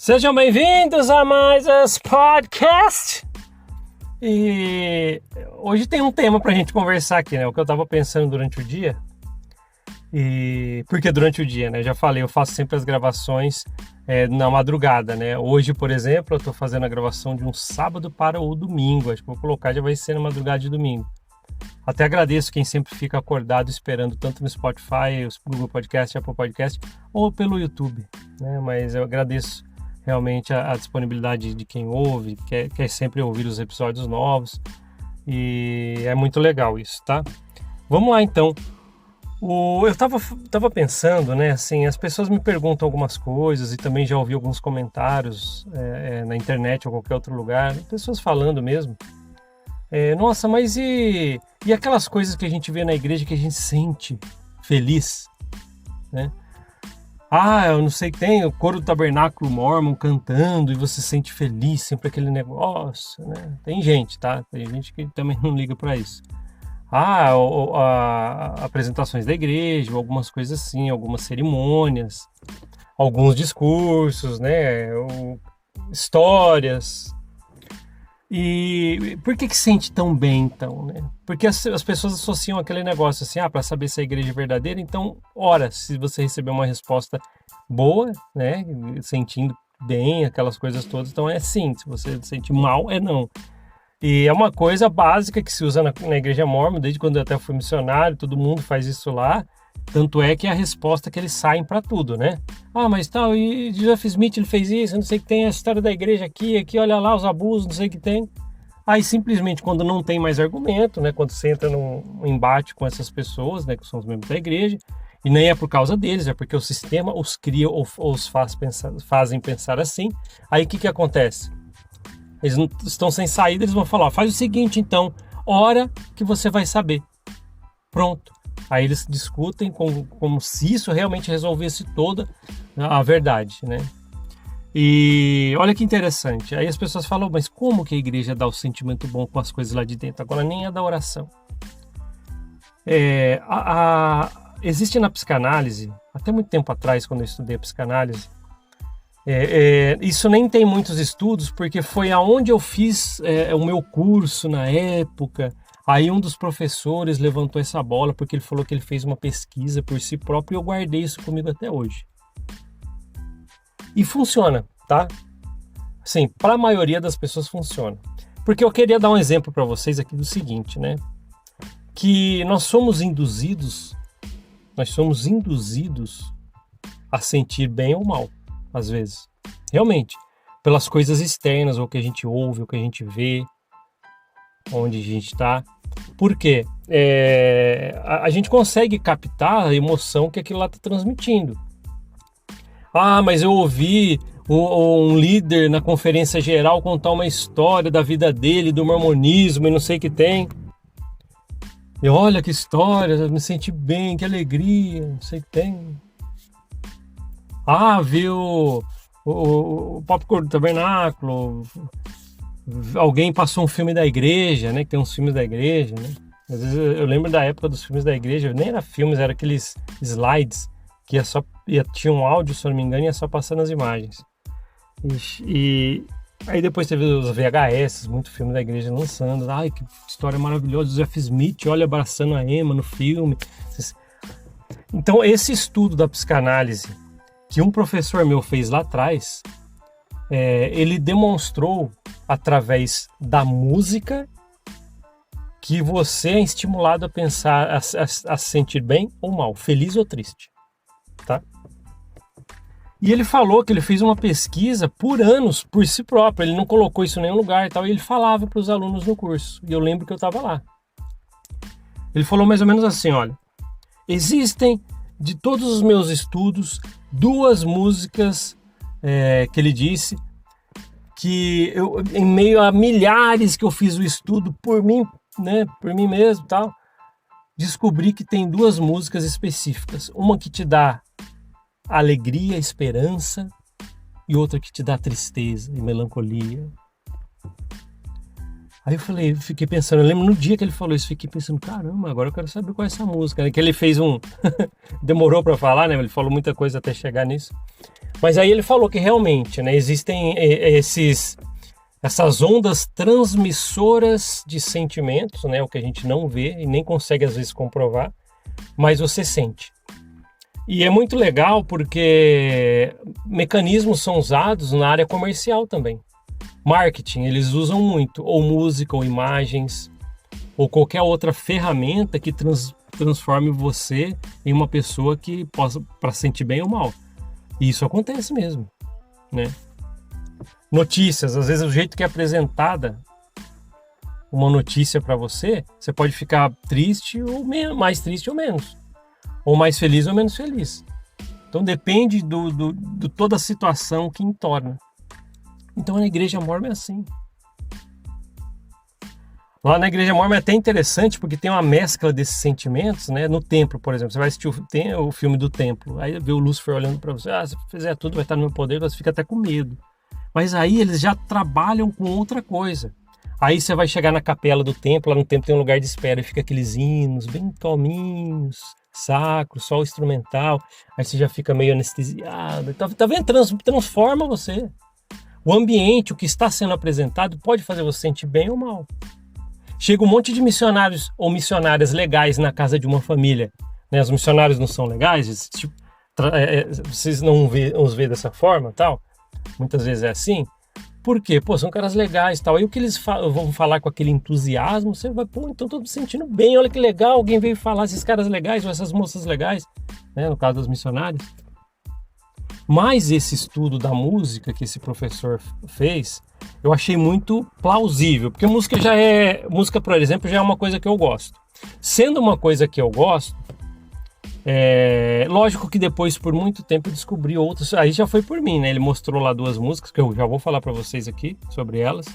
Sejam bem-vindos a mais esse podcast. E hoje tem um tema pra gente conversar aqui, né? O que eu tava pensando durante o dia. Porque durante o dia, né? Eu já falei, eu faço sempre as gravações na madrugada, né? Hoje, por exemplo, eu tô fazendo a gravação de um sábado para o domingo. Acho que vou colocar, já vai ser na madrugada de domingo. Até agradeço quem sempre fica acordado esperando, tanto no Spotify, Google Podcast, Apple Podcast, ou pelo YouTube, né? Mas eu agradeço realmente a disponibilidade de quem ouve, quer sempre ouvir os episódios novos, e é muito legal isso, tá? Vamos lá então. Eu tava pensando, né, assim, as pessoas me perguntam algumas coisas e também já ouvi alguns comentários na internet ou qualquer outro lugar, pessoas falando mesmo. Nossa, mas e aquelas coisas que a gente vê na igreja que a gente sente feliz, né? Eu não sei, tem o coro do tabernáculo Mormon cantando e você se sente feliz, sempre aquele negócio, né? Tem gente, tá? Tem gente que também não liga para isso. Apresentações da igreja, algumas coisas assim, algumas cerimônias, alguns discursos, né? Histórias. E por que sente tão bem, então, né? Porque as pessoas associam aquele negócio assim, para saber se a igreja é verdadeira, então, ora, se você receber uma resposta boa, né, sentindo bem, aquelas coisas todas, então é sim, se você sente mal, é não. E é uma coisa básica que se usa na igreja mórmon, desde quando eu até fui missionário, todo mundo faz isso lá, tanto é que é a resposta que eles saem para tudo, né? Mas tal, e Joseph Smith ele fez isso, não sei o que tem, a história da igreja aqui, olha lá os abusos, não sei o que tem. Aí simplesmente quando não tem mais argumento, né? Quando você entra num embate com essas pessoas, né? Que são os membros da igreja, e nem é por causa deles, é porque o sistema os cria ou os fazem pensar assim. Aí o que acontece? Eles não estão sem saída, eles vão falar, faz o seguinte então, ora que você vai saber. Pronto. Aí eles discutem como se isso realmente resolvesse toda a verdade, né? E olha que interessante. Aí as pessoas falam, mas como que a igreja dá o sentimento bom com as coisas lá de dentro? Agora nem é da oração. Existe na psicanálise, até muito tempo atrás, quando eu estudei a psicanálise, isso nem tem muitos estudos, porque foi aonde eu fiz o meu curso na época. Aí um dos professores levantou essa bola porque ele falou que ele fez uma pesquisa por si próprio e eu guardei isso comigo até hoje. E funciona, tá? Sim, para a maioria das pessoas funciona. Porque eu queria dar um exemplo para vocês aqui do seguinte, né? Que nós somos induzidos a sentir bem ou mal, às vezes. Realmente, pelas coisas externas, ou o que a gente ouve, o que a gente vê, onde a gente está. Por quê? A gente consegue captar a emoção que aquilo lá está transmitindo. Mas eu ouvi um líder na conferência geral contar uma história da vida dele, do mormonismo e não sei o que tem. E olha que história, eu me senti bem, que alegria, não sei o que tem. Viu o popcorn do tabernáculo, alguém passou um filme da igreja, né? Que tem uns filmes da igreja, né? Às vezes eu lembro da época dos filmes da igreja, nem era filmes, era aqueles slides que tinha um áudio, se eu não me engano, e ia só passando as imagens. E aí depois teve os VHS, muito filme da igreja lançando. Que história maravilhosa, Joseph Smith, olha, abraçando a Emma no filme. Então esse estudo da psicanálise que um professor meu fez lá atrás, ele demonstrou através da música que você é estimulado a pensar, a se sentir bem ou mal, feliz ou triste, tá? E ele falou que ele fez uma pesquisa por anos, por si próprio, ele não colocou isso em nenhum lugar e tal, e ele falava para os alunos no curso, e eu lembro que eu estava lá. Ele falou mais ou menos assim, olha, existem, de todos os meus estudos, 2 músicas que ele disse, que eu, em meio a milhares que eu fiz o estudo por mim, né, por mim mesmo e tal, descobri que tem 2 músicas específicas. Uma que te dá alegria, esperança, e outra que te dá tristeza e melancolia. Aí eu fiquei pensando, eu lembro no dia que ele falou isso, fiquei pensando, caramba, agora eu quero saber qual é essa música, né? Que ele fez demorou pra falar, né? Ele falou muita coisa até chegar nisso. Mas aí ele falou que realmente, né, existem essas ondas transmissoras de sentimentos, né, o que a gente não vê e nem consegue às vezes comprovar, mas você sente. E é muito legal porque mecanismos são usados na área comercial também. Marketing, eles usam muito, ou música, ou imagens, ou qualquer outra ferramenta que transforme você em uma pessoa que possa para sentir bem ou mal. E isso acontece mesmo, né? Notícias, às vezes o jeito que é apresentada uma notícia para você, você pode ficar triste ou mais triste ou menos, ou mais feliz ou menos feliz. Então depende do toda a situação que entorna. Então na Igreja Mórmon é assim. Lá na Igreja Mórmon é até interessante porque tem uma mescla desses sentimentos, né? No templo, por exemplo, você vai assistir o filme do templo, aí vê o Lúcifer olhando para você, se fizer tudo vai estar no meu poder, você fica até com medo. Mas aí eles já trabalham com outra coisa. Aí você vai chegar na capela do templo, lá no templo tem um lugar de espera, e fica aqueles hinos bem calminhos, sacros, só o instrumental, aí você já fica meio anestesiado. Tá vendo? Transforma você. O ambiente, o que está sendo apresentado, pode fazer você sentir bem ou mal. Chega um monte de missionários ou missionárias legais na casa de uma família, né? Os missionários não são legais, tipo, vocês não os vê dessa forma, tal. Muitas vezes é assim. Por quê? Pô, são caras legais, tal. Aí o que eles vão falar com aquele entusiasmo, você vai, pô, então tô me sentindo bem, olha que legal, alguém veio falar, esses caras legais ou essas moças legais, né? No caso dos missionários. Mas esse estudo da música que esse professor fez, eu achei muito plausível, porque música, por exemplo, já é uma coisa que eu gosto. Sendo uma coisa que eu gosto, lógico que depois, por muito tempo, eu descobri outras, aí já foi por mim, né? Ele mostrou lá 2 músicas, que eu já vou falar para vocês aqui sobre elas.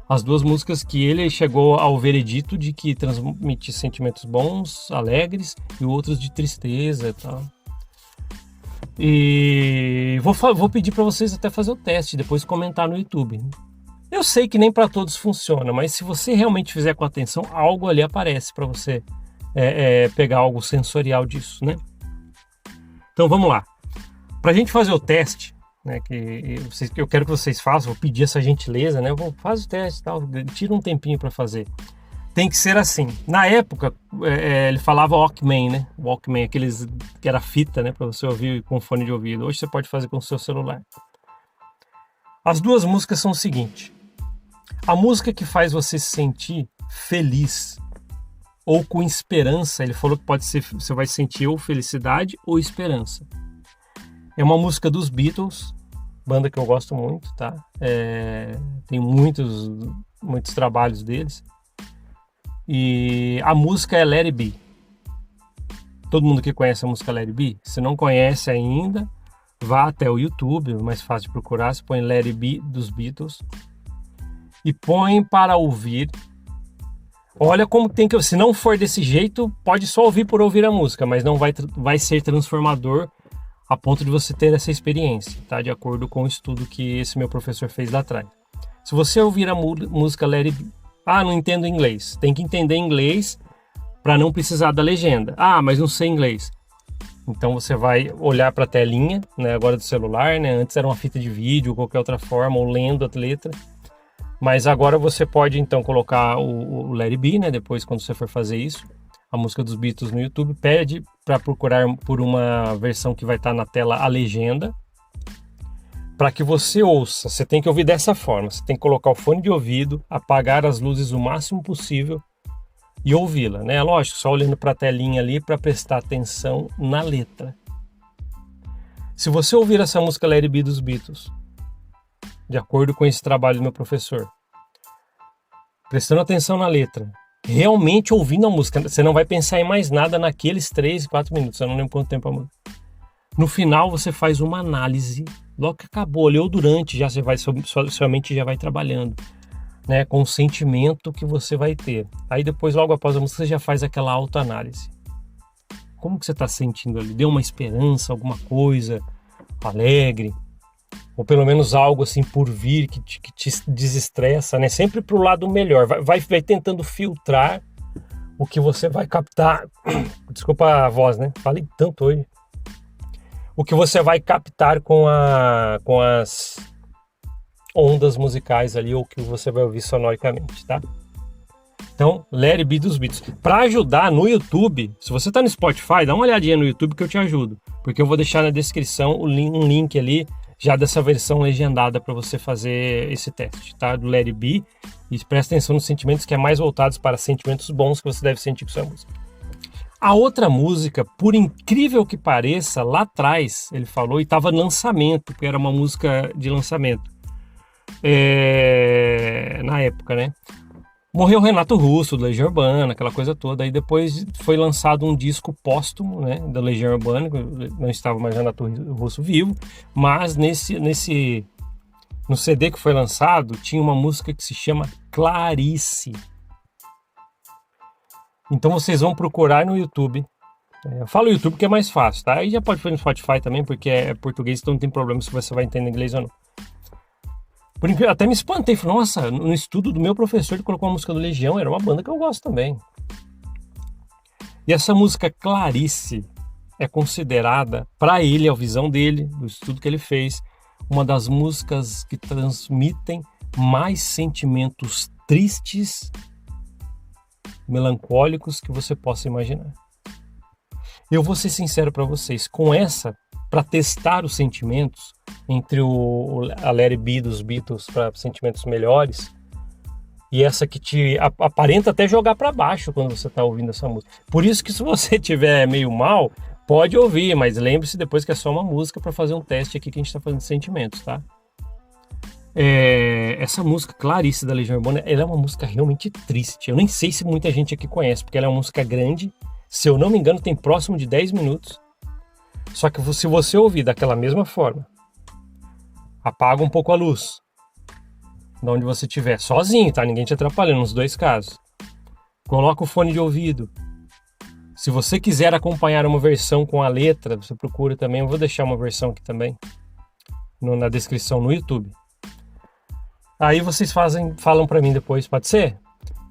As 2 músicas que ele chegou ao veredito de que transmite sentimentos bons, alegres, e outros de tristeza e tal. E vou pedir para vocês até fazer o teste, depois comentar no YouTube. Eu sei que nem para todos funciona, mas se você realmente fizer com atenção, algo ali aparece para você pegar algo sensorial disso, né? Então vamos lá. Para a gente fazer o teste, né, que eu quero que vocês façam, vou pedir essa gentileza, né? Faz o teste, tal, tira um tempinho para fazer. Tem que ser assim. Na época, ele falava Walkman, né? Walkman, aqueles que era fita, né? Para você ouvir com fone de ouvido. Hoje você pode fazer com o seu celular. As 2 músicas são o seguinte. A música que faz você se sentir feliz ou com esperança, ele falou que pode ser, você vai sentir ou felicidade ou esperança. É uma música dos Beatles, banda que eu gosto muito, tá? Tem muitos trabalhos deles. E a música é Let It Be. Todo mundo que conhece a música Let It Be, se não conhece ainda, vá até o YouTube, é mais fácil de procurar, você põe Let It Be dos Beatles e põe para ouvir. Olha como tem que... Se não for desse jeito, pode só ouvir por ouvir a música, mas não vai ser transformador a ponto de você ter essa experiência, tá? De acordo com o estudo que esse meu professor fez lá atrás. Se você ouvir a música Let It Be, não entendo inglês. Tem que entender inglês para não precisar da legenda. Mas não sei inglês. Então você vai olhar para a telinha, né, agora do celular, né? Antes era uma fita de vídeo ou qualquer outra forma, ou lendo a letra. Mas agora você pode então colocar o Let It Be, né? Depois, quando você for fazer isso, a música dos Beatles no YouTube, pede para procurar por uma versão que vai estar na tela a legenda. Para que você ouça, você tem que ouvir dessa forma. Você tem que colocar o fone de ouvido, apagar as luzes o máximo possível e ouvi-la, né? Lógico, só olhando para a telinha ali para prestar atenção na letra. Se você ouvir essa música Let It Be dos Beatles, de acordo com esse trabalho do meu professor, prestando atenção na letra, realmente ouvindo a música, você não vai pensar em mais nada naqueles 3, 4 minutos, eu não lembro quanto tempo a música. No final você faz uma análise, logo que acabou, ali ou durante, já você vai, sua mente já vai trabalhando, né, com o sentimento que você vai ter. Aí depois, logo após a música, você já faz aquela autoanálise. Como que você está sentindo ali? Deu uma esperança, alguma coisa alegre? Ou pelo menos algo assim por vir que te desestressa, né? Sempre para o lado melhor. Vai tentando filtrar o que você vai captar. Desculpa a voz, né? Falei tanto hoje. o que você vai captar com as ondas musicais ali, ou que você vai ouvir sonoricamente, tá? Então, Let It Be dos Beatles. Para ajudar no YouTube, se você tá no Spotify, dá uma olhadinha no YouTube que eu te ajudo, porque eu vou deixar na descrição um link ali já dessa versão legendada para você fazer esse teste, tá? Do Let It Be. E presta atenção nos sentimentos, que é mais voltados para sentimentos bons que você deve sentir com sua música. A outra música, por incrível que pareça, lá atrás ele falou, e estava no lançamento, porque era uma música de lançamento na época, né? Morreu Renato Russo, do Legião Urbana, aquela coisa toda. Aí depois foi lançado um disco póstumo, né, da Legião Urbana, não estava mais Renato Russo vivo, mas no CD que foi lançado tinha uma música que se chama Clarice. Então vocês vão procurar no YouTube. Eu falo YouTube porque é mais fácil, tá? Aí já pode fazer no Spotify também, porque é português, então não tem problema se você vai entender inglês ou não. Até me espantei, falei, nossa, no estudo do meu professor ele colocou uma música do Legião, era uma banda que eu gosto também. E essa música Clarice é considerada, para ele, a visão dele, do estudo que ele fez, uma das músicas que transmitem mais sentimentos tristes, melancólicos que você possa imaginar. Eu vou ser sincero para vocês, com essa, para testar os sentimentos, entre a Let It Be dos Beatles para sentimentos melhores, e essa que te aparenta até jogar para baixo quando você está ouvindo essa música. Por isso que se você tiver meio mal, pode ouvir, mas lembre-se depois que é só uma música para fazer um teste aqui que a gente está fazendo de sentimentos, tá? Essa música Clarice da Legião Urbana, ela é uma música realmente triste. Eu nem sei se muita gente aqui conhece, porque ela é uma música grande. Se eu não me engano, tem próximo de 10 minutos. Só que se você ouvir daquela mesma forma, apaga um pouco a luz, de onde você estiver, sozinho, tá? Ninguém te atrapalhando, nos dois casos. Coloca o fone de ouvido. Se você quiser acompanhar uma versão com a letra, você procura também. Eu vou deixar uma versão aqui também, na descrição no YouTube. Aí vocês falam para mim depois, pode ser?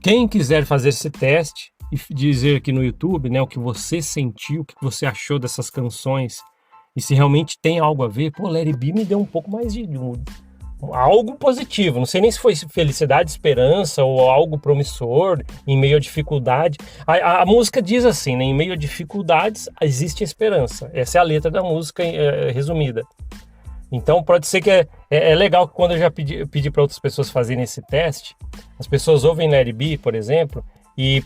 Quem quiser fazer esse teste e dizer aqui no YouTube, né, o que você sentiu, o que você achou dessas canções, e se realmente tem algo a ver, pô, Let It Be me deu um pouco mais de algo positivo. Não sei nem se foi felicidade, esperança ou algo promissor em meio à dificuldade. A música diz assim, né, em meio a dificuldades existe esperança. Essa é a letra da música resumida. Então pode ser que é legal que quando eu já pedi para outras pessoas fazerem esse teste, as pessoas ouvem Let It Be, por exemplo, e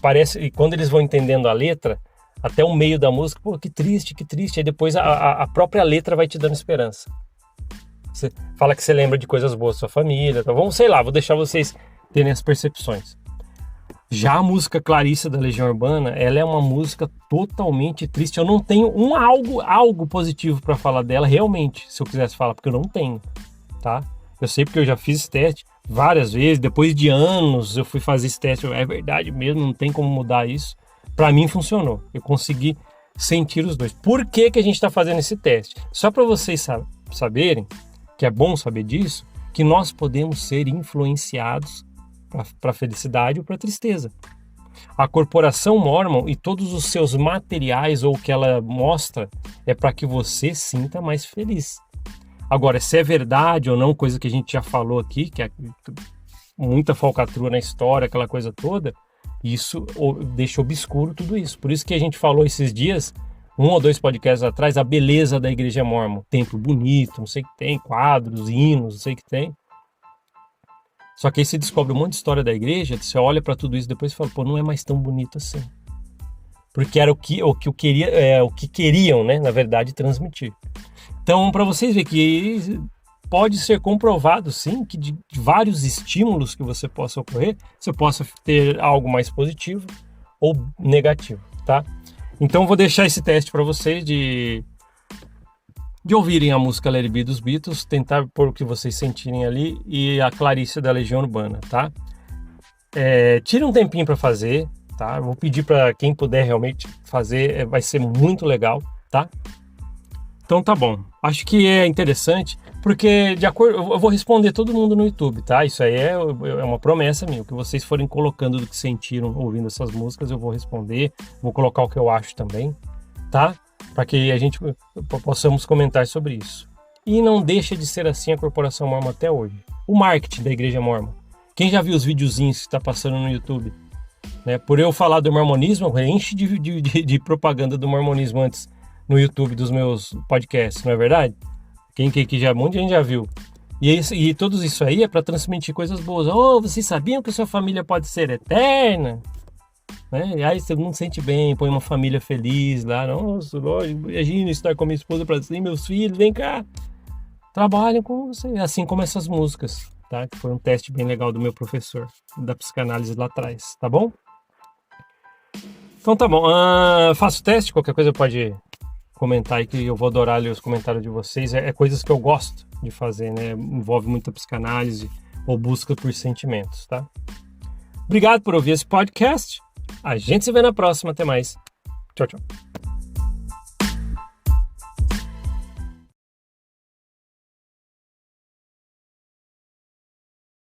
quando eles vão entendendo a letra, até o meio da música, pô, que triste, aí depois a própria letra vai te dando esperança. Você fala que você lembra de coisas boas da sua família, então vamos, sei lá, vou deixar vocês terem as percepções. Já a música Clarice da Legião Urbana, ela é uma música totalmente triste. Eu não tenho algo positivo para falar dela, realmente, se eu quisesse falar, porque eu não tenho, tá? Eu sei porque eu já fiz esse teste várias vezes, depois de anos eu fui fazer esse teste, é verdade mesmo, não tem como mudar isso. Para mim funcionou, eu consegui sentir os dois. Por que a gente está fazendo esse teste? Só para vocês saberem, que é bom saber disso, que nós podemos ser influenciados para felicidade ou para tristeza. A corporação Mormon e todos os seus materiais ou o que ela mostra é para que você sinta mais feliz. Agora, se é verdade ou não, coisa que a gente já falou aqui, que é muita falcatrua na história, aquela coisa toda, isso deixa obscuro tudo isso. Por isso que a gente falou esses dias, 1 ou 2 podcasts atrás, a beleza da igreja Mormon. Templo bonito, não sei o que tem, quadros, hinos, não sei o que tem. Só que aí você descobre um monte de história da igreja, você olha para tudo isso depois e fala, pô, não é mais tão bonito assim. Porque era o que queriam, né, na verdade, transmitir. Então, para vocês verem que pode ser comprovado, sim, que de vários estímulos que você possa ocorrer, você possa ter algo mais positivo ou negativo, tá? Então, vou deixar esse teste para vocês de ouvirem a música Let It Be dos Beatles, tentar pôr o que vocês sentirem ali, e a Clarice da Legião Urbana, tá? Tire um tempinho para fazer, tá? Vou pedir para quem puder realmente fazer, vai ser muito legal, tá? Então tá bom. Acho que é interessante, porque de acordo, eu vou responder todo mundo no YouTube, tá? Isso aí é uma promessa minha. O que vocês forem colocando do que sentiram ouvindo essas músicas, eu vou responder. Vou colocar o que eu acho também, tá? para que a gente possamos comentar sobre isso. E não deixa de ser assim a Corporação Mórmon até hoje. O marketing da Igreja Mórmon. Quem já viu os videozinhos que está passando no YouTube? Né? Por eu falar do mormonismo, enche de propaganda do mormonismo antes no YouTube dos meus podcasts, não é verdade? Que já, um monte de gente já viu. E tudo isso aí é para transmitir coisas boas. Oh, vocês sabiam que sua família pode ser eterna? Né? E aí você não se sente bem, põe uma família feliz lá. Nossa, lógico, imagina estar com a minha esposa para dizer, meus filhos, vem cá. Trabalham com você, assim como essas músicas, tá? Que foi um teste bem legal do meu professor da psicanálise lá atrás, tá bom? Então tá bom. Faço teste, qualquer coisa pode comentar aí que eu vou adorar ler os comentários de vocês. É coisas que eu gosto de fazer, né? Envolve muita psicanálise ou busca por sentimentos, tá? Obrigado por ouvir esse podcast. A gente se vê na próxima. Até mais. Tchau, tchau.